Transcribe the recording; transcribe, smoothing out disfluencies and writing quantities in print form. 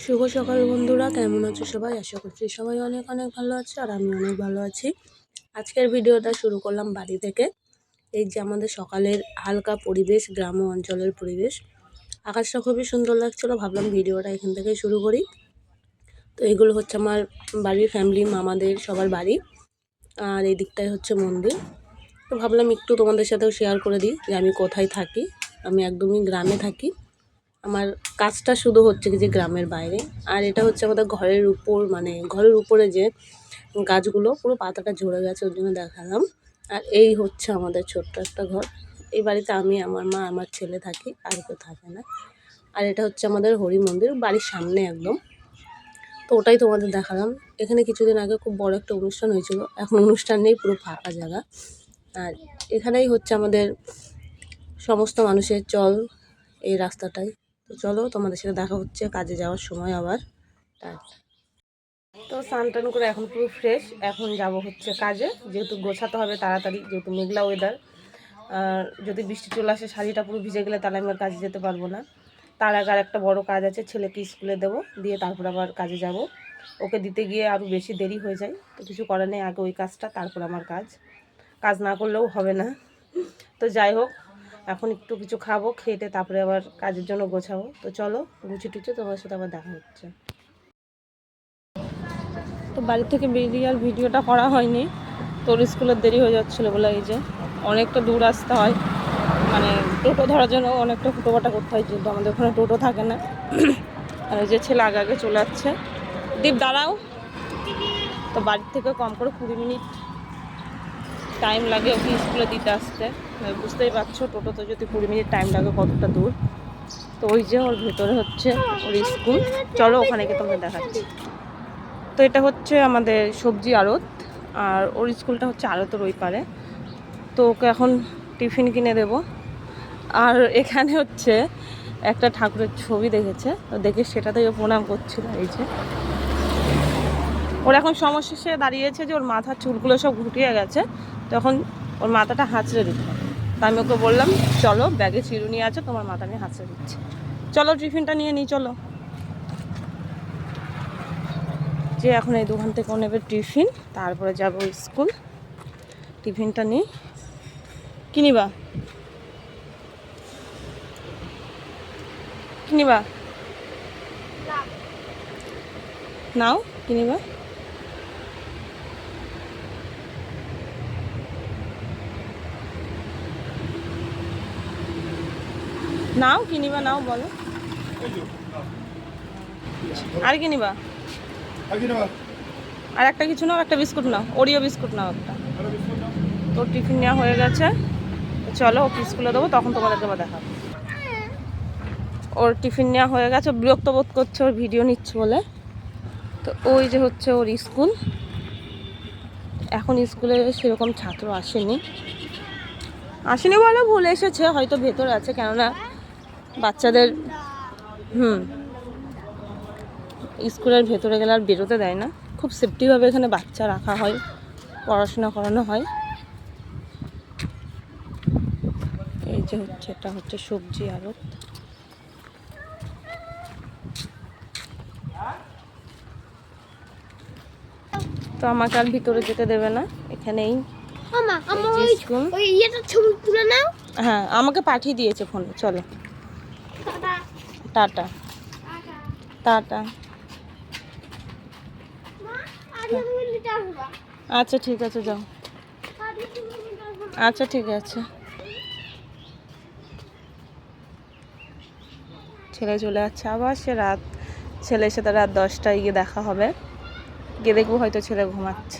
শুভ সকাল বন্ধুরা, কেমন আছো সবাই? আশা করছি সবাই অনেক অনেক ভালো আছে আর আমি অনেক ভালো আছি। আজকের ভিডিওটা শুরু করলাম বাড়ি থেকে। এই যে আমাদের সকালের হালকা পরিবেশ, গ্রাম অঞ্চলের পরিবেশ। আকাশটা খুবই সুন্দর লাগছিলো, ভাবলাম ভিডিওটা এখান থেকে শুরু করি। তো এগুলো হচ্ছে আমার বাড়ির ফ্যামিলি, মামাদের সবার বাড়ি, আর এই দিকটাই হচ্ছে মন্দির। তো ভাবলাম একটু তোমাদের সাথেও শেয়ার করে দিই যে আমি কোথায় থাকি। আমি একদমই গ্রামে থাকি। আমার কাজটা শুধু হচ্ছে কি যে গ্রামের বাইরে, আর এটা হচ্ছে আমাদের ঘরের উপর, মানে ঘরের উপরে যে গাছগুলো পুরো পাতাটা ঝরে গেছে, ওর জন্য দেখালাম। আর এই হচ্ছে আমাদের ছোট্ট একটা ঘর। এই বাড়িতে আমি, আমার মা, আমার ছেলে থাকি, আর কেউ থাকে না। আর এটা হচ্ছে আমাদের হরি মন্দির, বাড়ির সামনে একদম। তো ওটাই তোমাদের দেখালাম। এখানে কিছুদিন আগে খুব বড় একটা অনুষ্ঠান হয়েছিল, এখন অনুষ্ঠান নেই, পুরো ফাঁকা জায়গা। আর এখানেই হচ্ছে আমাদের সমস্ত মানুষের চল, এই রাস্তাটায়। তো চলো, তোমাদের সাথে দেখা হচ্ছে কাজে যাওয়ার সময় আবার। তো স্নান টান করে এখন পুরো ফ্রেশ, এখন যাব হচ্ছে কাজে, যেহেতু গোছাতে হবে তাড়াতাড়ি, যেহেতু মেঘলা ওয়েদার। আর যদি বৃষ্টি চলে আসে, শাড়িটা পুরো ভিজে গেলে তাহলে আমি আর কাজে যেতে পারবো না। তার আগে আর একটা বড় কাজ আছে, ছেলেকে স্কুলে দেবো, দিয়ে তারপর আবার কাজে যাব। ওকে দিতে গিয়ে আরও বেশি দেরি হয়ে যায়, তো কিছু করার নেই, আগে ওই কাজটা, তারপর আমার কাজ না করলেও হবে না। তো যাই হোক, এখন একটু কিছু খাবো, খেতে তারপরে আবার কাজের জন্য গোছাবো। তো চলো, গুছিয়ে টুছিয়ে তোমার সাথে আবার দেখা হচ্ছে। তো বাড়ি থেকে বেরিয়ে আর ভিডিওটা করা হয়নি, তোর স্কুলের দেরি হয়ে যাচ্ছিলো বলে এই যে অনেকটা দূর আসতে হয়, মানে টোটো ধরার জন্য অনেকটা ফুটোপাটা করতে হয়, যেহেতু আমাদের ওখানে টোটো থাকে না। আর এই যে ছেলে আগে আগে চলে যাচ্ছে। দীপ দাঁড়াও। তো বাড়ির থেকে কম করে 20 মিনিট টাইম লাগে ওকে স্কুলে দিতে আসতে। বুঝতেই পারছো, টোটোতে যদি 20 মিনিট টাইম লাগে কতটা দূর। তো ওই যে ওর ভেতরে হচ্ছে ওর স্কুল, চলো ওখানে গিয়ে তোমরা দেখাচ্ছি। তো এটা হচ্ছে আমাদের সবজি আড়ত, আর ওর স্কুলটা হচ্ছে আড়তের ওই পারে। তো ওকে এখন টিফিন কিনে দেব। আর এখানে হচ্ছে একটা ঠাকুরের ছবি দেখেছে, তো দেখে সেটাতেই ও প্রণাম করছিল। এই যে ওর এখন সমস্যা, সে দাঁড়িয়েছে যে ওর মাথার চুলগুলো সব ঘুটিয়ে গেছে, তখন ওর মাথাটা হাঁচড়ে দিতে হবে। তা আমি ওকে বললাম চলো, ব্যাগে চিরুনি আছে, তোমার মাথা নিয়ে হাঁচড়ে দিচ্ছে, চলো টিফিনটা নিয়ে নিই চলো। যে এখন এই দোকান থেকে নেবে টিফিন, তারপরে যাব স্কুল। টিফিনটা নিই। কিনিবা কিনিবা নাও, কিনিবা নাও, কিনিবা নাও, বলো। আর কিনিবা? আর একটা কিছু নাও, একটা বিস্কুট নাও, ওরিও বিস্কুট নাও একটা। তোর টিফিন নেওয়া হয়ে গেছে, চলো ওকে স্কুলে দেবো, তখন তোমাদেরকে আবার দেখাবো। ওর টিফিন নেওয়া হয়ে গেছে, বিরক্ত বোধ করছে ওর ভিডিও নিচ্ছে বলে। তো ওই যে হচ্ছে ওর স্কুল। এখন স্কুলে সেরকম ছাত্র আসেনি বলে ভুল এসেছে, হয়তো ভেতরে আছে, কেননা বাচ্চাদের স্কুলের ভেতরে গেলে আর বেরোতে দেয় না, খুব সেফটিভাবে এখানে বাচ্চা রাখা হয়, পড়াশোনা করানো হয়। এই যে হচ্ছে, এটা হচ্ছে সবজি আড়ত। তো আমাকে আর ভিতরে যেতে দেবে না, এখানেই স্কুল। হ্যাঁ, আমাকে পাঠিয়ে দিয়েছে ফোনে, চলো টাটা টাটা। আচ্ছা ঠিক আছে, যাও। আচ্ছা ঠিক আছে। ছেলে চলে যাচ্ছে আবার, ছেলের সাথে রাত 10টায় গিয়ে দেখা হবে, গিয়ে দেখবো হয়তো ছেলে ঘুমাচ্ছে।